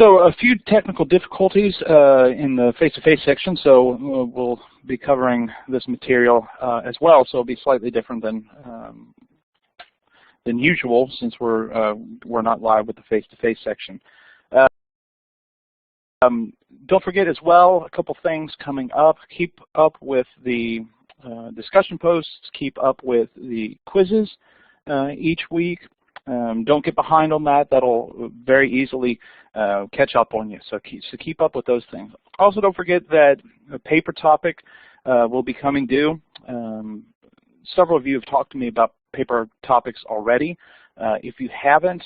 So a few technical difficulties in the face-to-face section, so we'll be covering this material as well, so it'll be slightly different than usual since we're not live with the face-to-face section. Don't forget as well, a couple things coming up. Keep up with the discussion posts, keep up with the quizzes each week. Don't get behind on that. That'll very easily catch up on you. So keep up with those things. Also, don't forget that a paper topic will be coming due. Several of you have talked to me about paper topics already. If you haven't,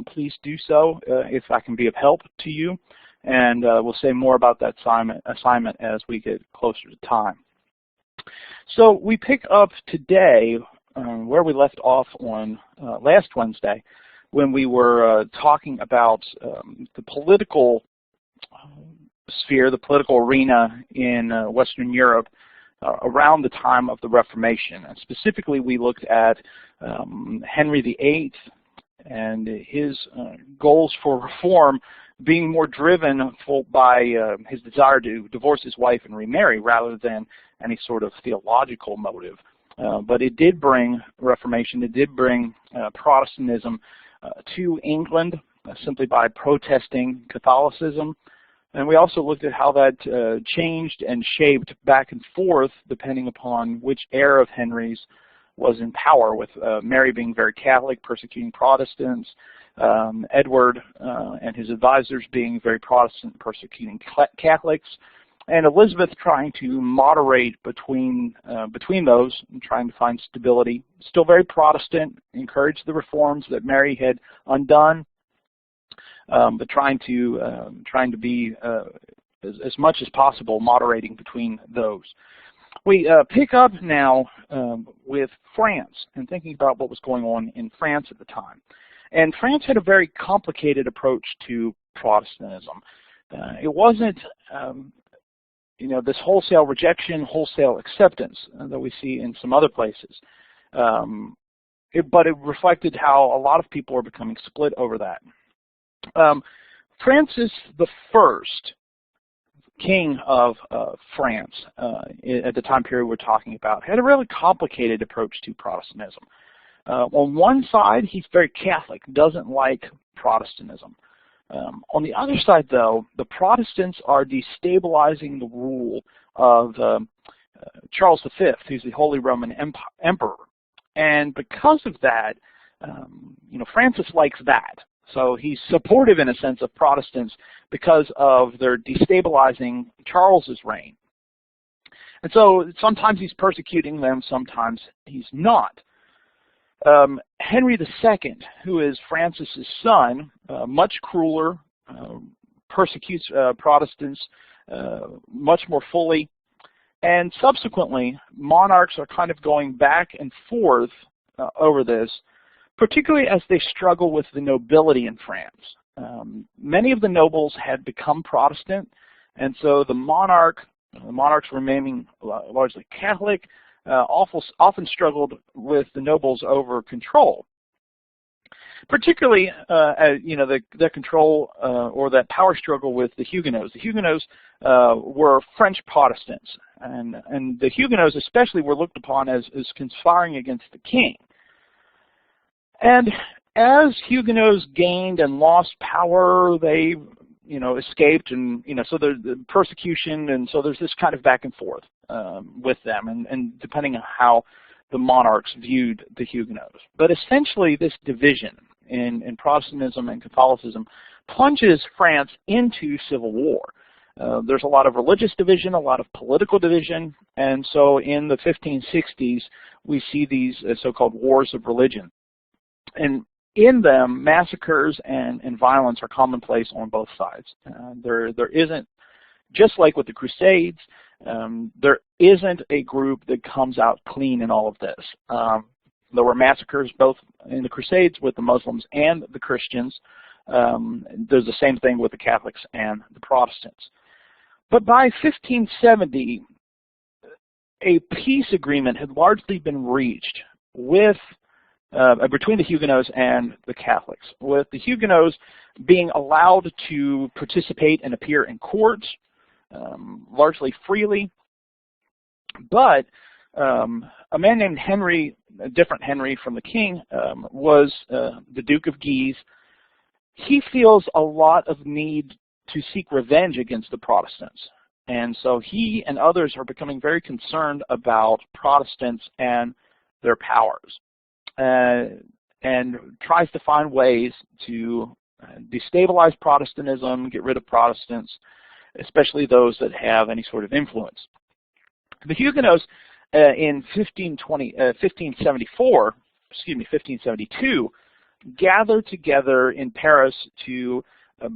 please do so if I can be of help to you. And we'll say more about that assignment as we get closer to time. So we pick up today where we left off on last Wednesday when we were talking about the political sphere, the political arena in Western Europe around the time of the Reformation. And specifically, we looked at Henry VIII and his goals for reform being more driven by his desire to divorce his wife and remarry rather than any sort of theological motive. But it did bring Reformation, it did bring Protestantism to England simply by protesting Catholicism. And we also looked at how that changed and shaped back and forth depending upon which heir of Henry's was in power, with Mary being very Catholic, persecuting Protestants, Edward and his advisors being very Protestant, persecuting Catholics, and Elizabeth trying to moderate between those and trying to find stability. Still very Protestant, encouraged the reforms that Mary had undone, but trying to be as much as possible moderating between those. We pick up now with France and thinking about what was going on in France at the time. And France had a very complicated approach to Protestantism. It wasn't this wholesale rejection, wholesale acceptance that we see in some other places. But it reflected how a lot of people are becoming split over that. Francis the First, king of France at the time period we're talking about, had a really complicated approach to Protestantism. On one side, he's very Catholic, doesn't like Protestantism. On the other side, though, the Protestants are destabilizing the rule of Charles V, who's the Holy Roman Emperor. And because of that, Francis likes that. So he's supportive, in a sense, of Protestants because of their destabilizing Charles's reign. And so sometimes he's persecuting them, sometimes he's not. Henry II, who is Francis's son, much crueler, persecutes Protestants much more fully, and subsequently monarchs are kind of going back and forth over this, particularly as they struggle with the nobility in France. Many of the nobles had become Protestant, and so the monarchs remaining largely Catholic often struggled with the nobles over control. Particularly, the control or that power struggle with the Huguenots. The Huguenots were French Protestants, and the Huguenots especially were looked upon as conspiring against the king. And as Huguenots gained and lost power, they escaped, and so the persecution, and so there's this kind of back and forth with them, and depending on how the monarchs viewed the Huguenots. But essentially, this division in Protestantism and Catholicism plunges France into civil war. There's a lot of religious division, a lot of political division, and so in the 1560s, we see these so-called wars of religion. And in them, massacres and violence are commonplace on both sides. There isn't, just like with the Crusades, there isn't a group that comes out clean in all of this. There were massacres both in the Crusades with the Muslims and the Christians. There's the same thing with the Catholics and the Protestants. But by 1570, a peace agreement had largely been reached with between the Huguenots and the Catholics, with the Huguenots being allowed to participate and appear in courts largely freely. But a man named Henry, a different Henry from the king, was the Duke of Guise. He feels a lot of need to seek revenge against the Protestants. And so he and others are becoming very concerned about Protestants and their powers, and tries to find ways to destabilize Protestantism, get rid of Protestants, especially those that have any sort of influence. The Huguenots in 1572 gathered together in Paris to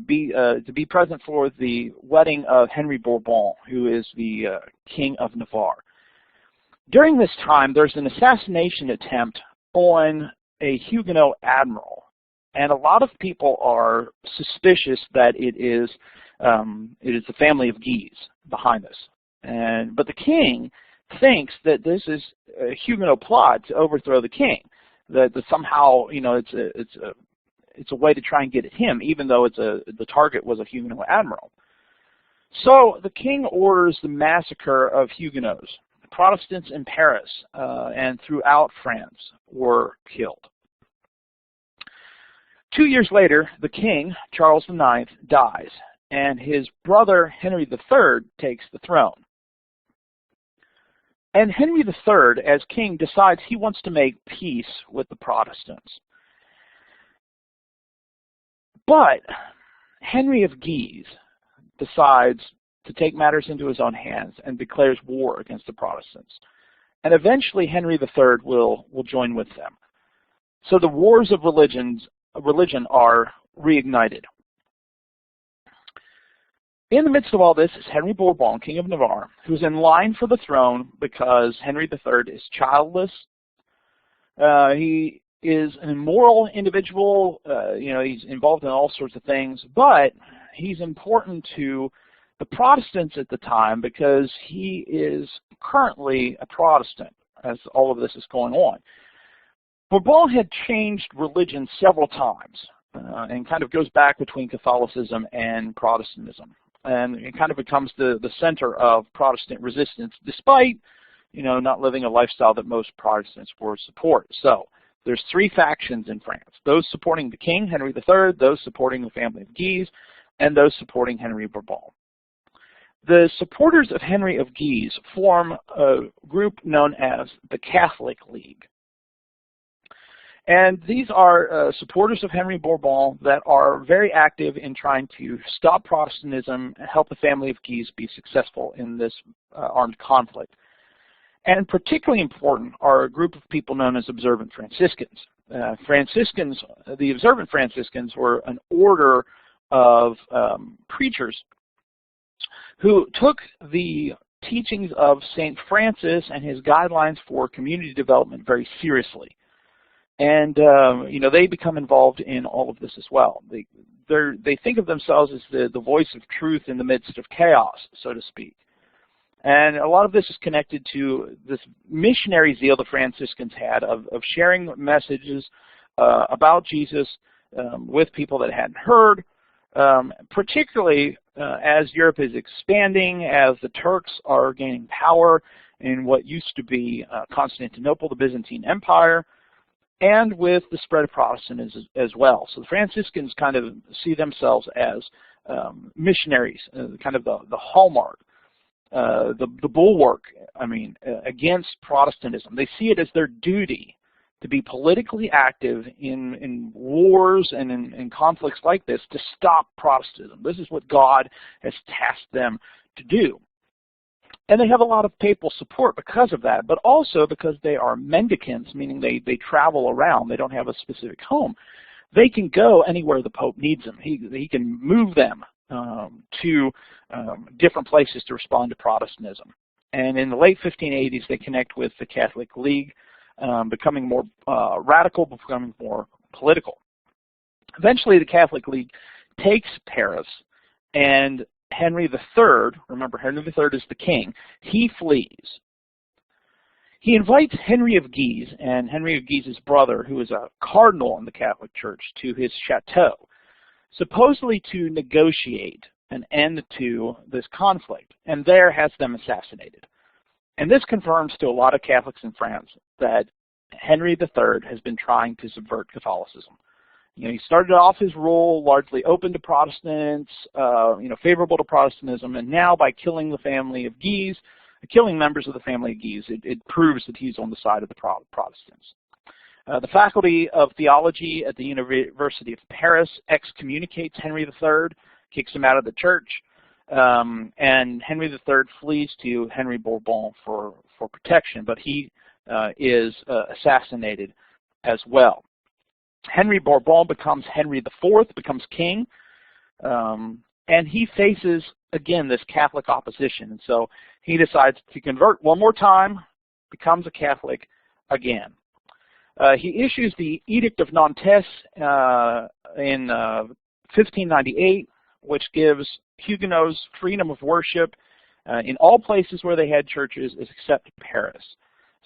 be present for the wedding of Henry Bourbon, who is the King of Navarre. During this time, there's an assassination attempt on a Huguenot admiral, and a lot of people are suspicious that it is the family of Guise behind this. But the king thinks that this is a Huguenot plot to overthrow the king. That somehow, it's a way to try and get at him, even though the target was a Huguenot admiral. So the king orders the massacre of Huguenots. Protestants in Paris and throughout France were killed. 2 years later, the king, Charles IX, dies, and his brother Henry III takes the throne. And Henry III, as king, decides he wants to make peace with the Protestants. But Henry of Guise decides to take matters into his own hands and declares war against the Protestants. And eventually Henry III will join with them. So the wars of religion are reignited. In the midst of all this is Henry Bourbon, King of Navarre, who's in line for the throne because Henry III is childless. He is an immoral individual. He's involved in all sorts of things, but he's important to the Protestants at the time because he is currently a Protestant as all of this is going on. Bourbon had changed religion several times and kind of goes back between Catholicism and Protestantism. And it kind of becomes the center of Protestant resistance, despite, not living a lifestyle that most Protestants would support. So there's three factions in France: those supporting the king, Henry III, those supporting the family of Guise, and those supporting Henry Bourbon. The supporters of Henry of Guise form a group known as the Catholic League. And these are supporters of Henry Bourbon that are very active in trying to stop Protestantism and help the family of Guise be successful in this armed conflict. And particularly important are a group of people known as observant Franciscans. The observant Franciscans were an order of preachers who took the teachings of St. Francis and his guidelines for community development very seriously. And they become involved in all of this as well. They think of themselves as the voice of truth in the midst of chaos, so to speak. And a lot of this is connected to this missionary zeal the Franciscans had of sharing messages about Jesus with people that hadn't heard, particularly as Europe is expanding, as the Turks are gaining power in what used to be Constantinople, the Byzantine Empire, and with the spread of Protestantism as well. So the Franciscans kind of see themselves as missionaries, kind of the hallmark, the bulwark, against Protestantism. They see it as their duty to be politically active in wars and in conflicts like this to stop Protestantism. This is what God has tasked them to do. And they have a lot of papal support because of that, but also because they are mendicants, meaning they travel around. They don't have a specific home. They can go anywhere the Pope needs them. He can move them to different places to respond to Protestantism. And in the late 1580s, they connect with the Catholic League, becoming more radical, becoming more political. Eventually, the Catholic League takes Paris, and Henry III, remember Henry III is the king, he flees. He invites Henry of Guise and Henry of Guise's brother, who is a cardinal in the Catholic Church, to his chateau, supposedly to negotiate an end to this conflict, and there has them assassinated. And this confirms to a lot of Catholics in France that Henry III has been trying to subvert Catholicism. He started off his rule largely open to Protestants, favorable to Protestantism, and now by killing the family of Guise, killing members of the family of Guise, it proves that he's on the side of the Protestants. The Faculty of Theology at the University of Paris excommunicates Henry III, kicks him out of the church, and Henry III flees to Henry Bourbon for protection, but he is assassinated as well. Henry Bourbon becomes Henry IV, becomes king, and he faces, again, this Catholic opposition. And so he decides to convert one more time, becomes a Catholic again. He issues the Edict of Nantes in 1598, which gives Huguenots freedom of worship in all places where they had churches except Paris.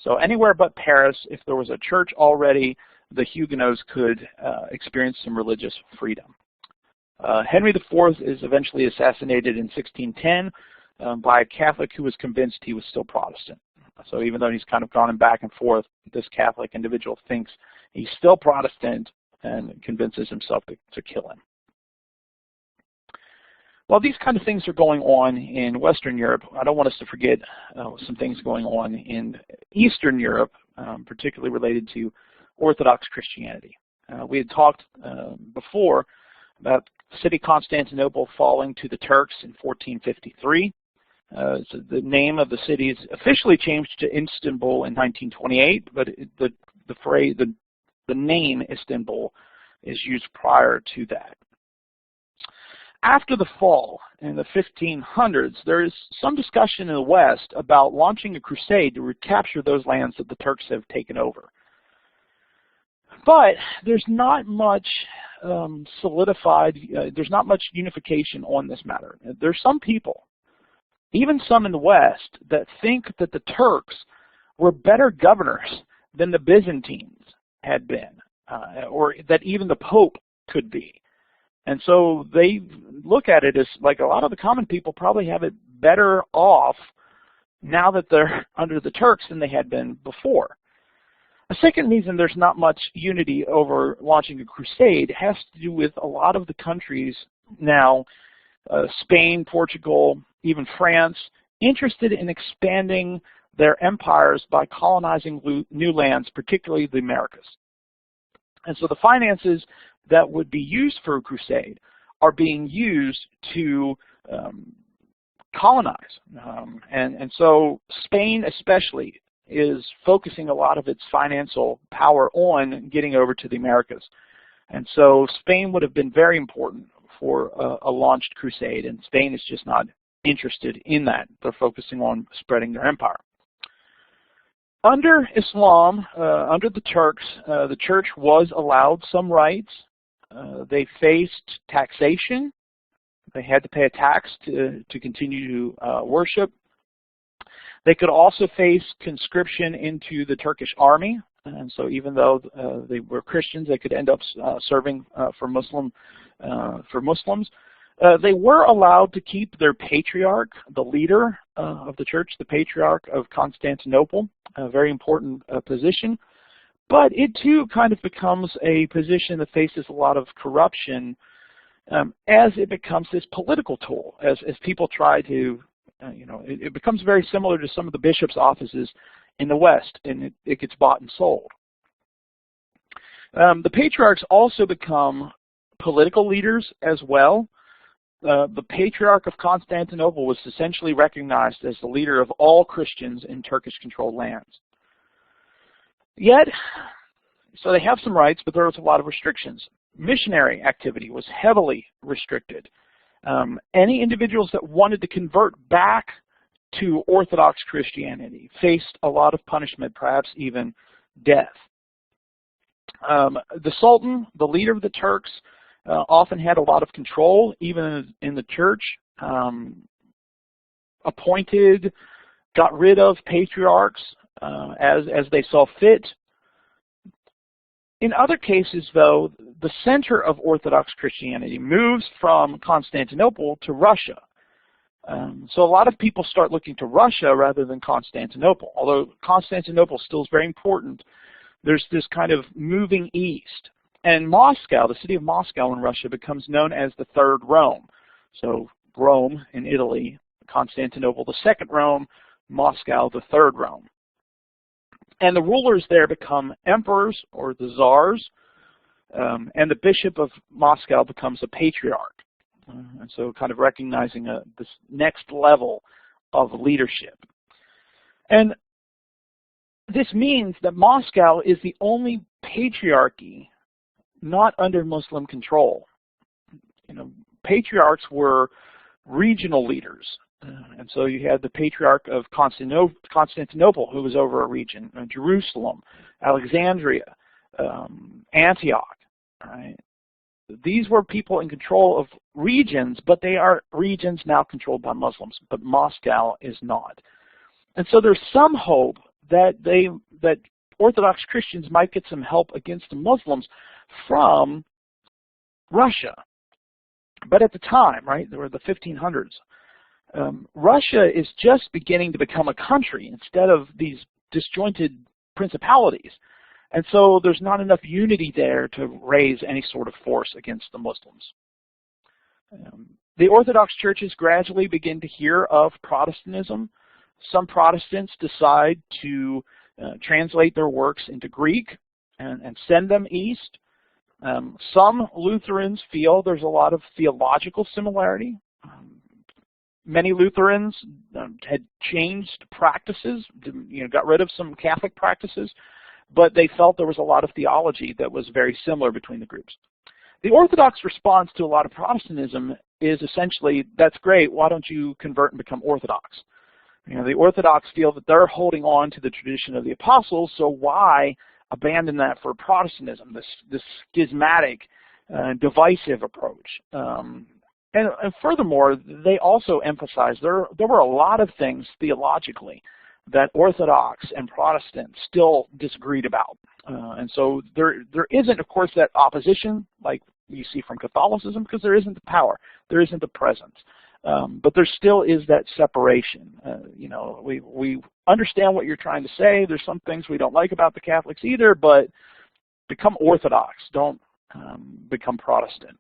So anywhere but Paris, if there was a church already, the Huguenots could experience some religious freedom. Henry IV is eventually assassinated in 1610 by a Catholic who was convinced he was still Protestant. So even though he's kind of gone back and forth, this Catholic individual thinks he's still Protestant and convinces himself to kill him. While these kind of things are going on in Western Europe, I don't want us to forget some things going on in Eastern Europe, particularly related to Orthodox Christianity. We had talked before about the city Constantinople falling to the Turks in 1453. So the name of the city is officially changed to Istanbul in 1928, but the name Istanbul is used prior to that. After the fall in the 1500s, there is some discussion in the West about launching a crusade to recapture those lands that the Turks have taken over. But there's not much solidified, there's not much unification on this matter. There's some people, even some in the West, that think that the Turks were better governors than the Byzantines had been, or that even the Pope could be. And so they look at it as like a lot of the common people probably have it better off now that they're under the Turks than they had been before. A second reason there's not much unity over launching a crusade has to do with a lot of the countries now, Spain, Portugal, even France, interested in expanding their empires by colonizing new lands, particularly the Americas. And so the finances that would be used for a crusade are being used to colonize. And so Spain especially is focusing a lot of its financial power on getting over to the Americas. And so Spain would have been very important for a launched crusade, and Spain is just not interested in that. They're focusing on spreading their empire. Under Islam, under the Turks, the church was allowed some rights. They faced taxation. They had to pay a tax to continue to worship. They could also face conscription into the Turkish army, and so even though they were Christians, they could end up serving for Muslims. They were allowed to keep their patriarch, the leader of the church, the Patriarch of Constantinople, a very important position. But it too kind of becomes a position that faces a lot of corruption as it becomes this political tool, as people try to, it becomes very similar to some of the bishops' offices in the West, and it gets bought and sold. The patriarchs also become political leaders as well. The Patriarch of Constantinople was essentially recognized as the leader of all Christians in Turkish-controlled lands. Yet, so they have some rights, but there was a lot of restrictions. Missionary activity was heavily restricted. Any individuals that wanted to convert back to Orthodox Christianity faced a lot of punishment, perhaps even death. The Sultan, the leader of the Turks, often had a lot of control, even in the church. Appointed, got rid of patriarchs as they saw fit. In other cases, though, the center of Orthodox Christianity moves from Constantinople to Russia. So a lot of people start looking to Russia rather than Constantinople. Although Constantinople still is very important, there's this kind of moving east. And Moscow, the city of Moscow in Russia, becomes known as the Third Rome. So Rome in Italy, Constantinople the Second Rome, Moscow the Third Rome. And the rulers there become emperors, or the czars, and the bishop of Moscow becomes a patriarch. And so kind of recognizing this next level of leadership. And this means that Moscow is the only patriarchy not under Muslim control. Patriarchs were regional leaders. And so you had the Patriarch of Constantinople, who was over a region, Jerusalem, Alexandria, Antioch. Right? These were people in control of regions, but they are regions now controlled by Muslims, but Moscow is not. And so there's some hope that Orthodox Christians might get some help against the Muslims from Russia. But at the time, right, there were the 1500s, Russia is just beginning to become a country instead of these disjointed principalities. And so there's not enough unity there to raise any sort of force against the Muslims. The Orthodox churches gradually begin to hear of Protestantism. Some Protestants decide to translate their works into Greek and send them east. Some Lutherans feel there's a lot of theological similarity. Many Lutherans had changed practices, got rid of some Catholic practices, but they felt there was a lot of theology that was very similar between the groups. The Orthodox response to a lot of Protestantism is essentially, that's great, why don't you convert and become Orthodox? The Orthodox feel that they're holding on to the tradition of the apostles, so why abandon that for Protestantism, this schismatic, divisive approach? And furthermore, they also emphasize there were a lot of things theologically that Orthodox and Protestants still disagreed about. And so there isn't, of course, that opposition like you see from Catholicism, because there isn't the power, there isn't the presence. But there still is that separation. We understand what you're trying to say. There's some things we don't like about the Catholics either, but become Orthodox, don't become Protestant.